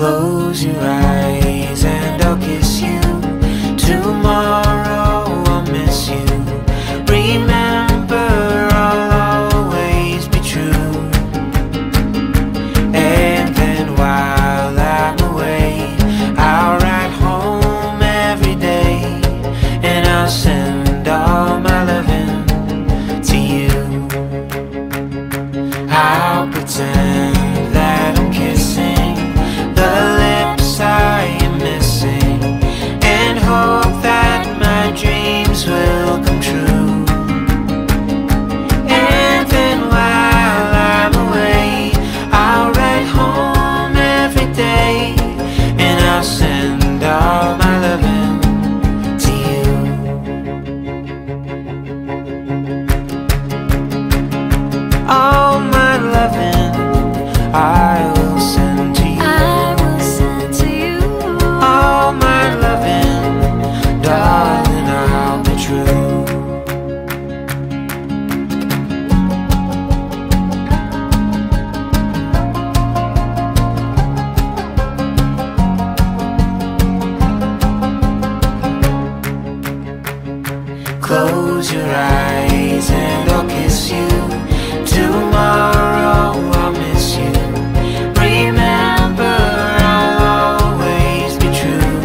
Close your eyes and I'll kiss you. Tomorrow I'll miss you. Remember, I'll always be true. And then while I'm away, I'll write home every day, and I'll send all my loving to you. I'll pretend that I'm kissing the lips I am missing, and hope that my dreams will come true. And then while I'm away, I'll write home every day, and I'll send all my loving to you. All my loving I will send to you. I will send to you. All my loving, darling, I'll be true. Close your eyes and I'll kiss you. Tomorrow I'll miss you. Remember, I'll always be true.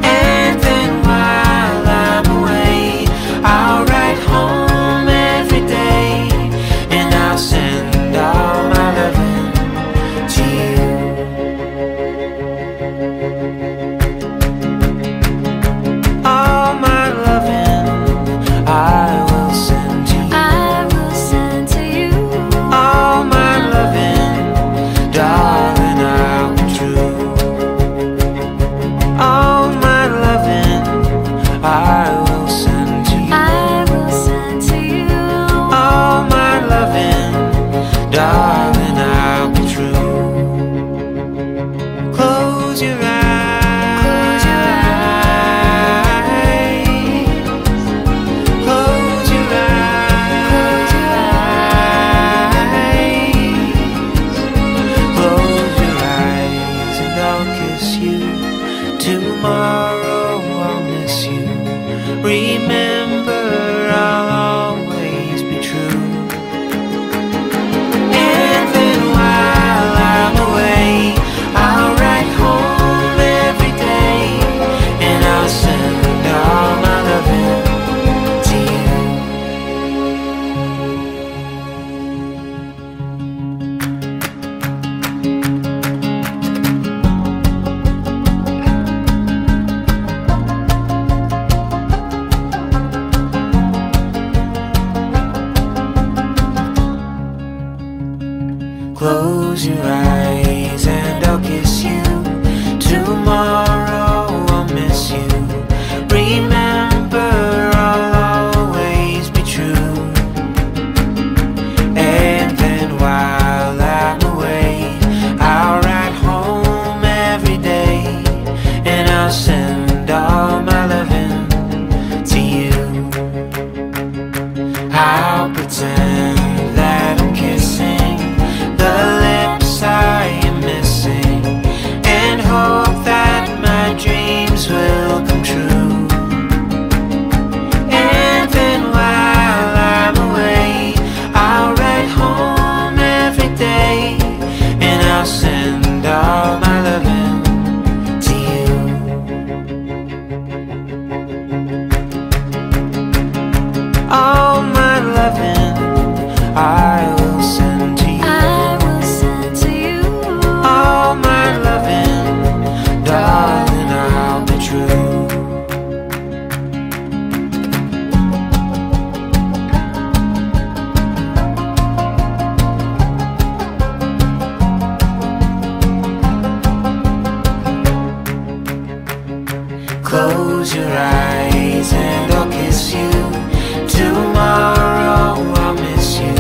And then while I'm away, I'll write home every day, and I'll send all my loving to you. All my loving I will send to you. I will send to you. All my loving, darling, I'll be true. All my loving I will send to you. I will send to you. All my loving, darling, I'll be true. Close your eyes. Close your Close your eyes. Close your eyes and I'll kiss you. Tomorrow I'll miss you. Remember, I'll always be true. And then while I'm away, I'll write home every day, and I'll send all my loving to you. Close your eyes and I'll kiss you. Tomorrow I'll miss you. Remember, I'll always be true. And then while I'm away, I'll write home every day, and I'll send all my loving to you. I'll pretend that I'm kissing the lips I am missing, and hope that my dreams will come true. And then while I'm away, I'll write home every day, and I'll send all my loving to you. All my loving I will send to you. I will send to you. All my loving, darling, I'll be true. Close your eyes and I'll kiss you. Tomorrow I'll miss you.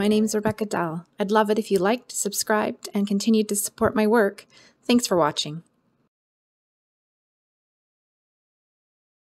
My name's RebeccaDell. I'd love it if you liked, subscribed, and continued to support my work. Thanks for watching.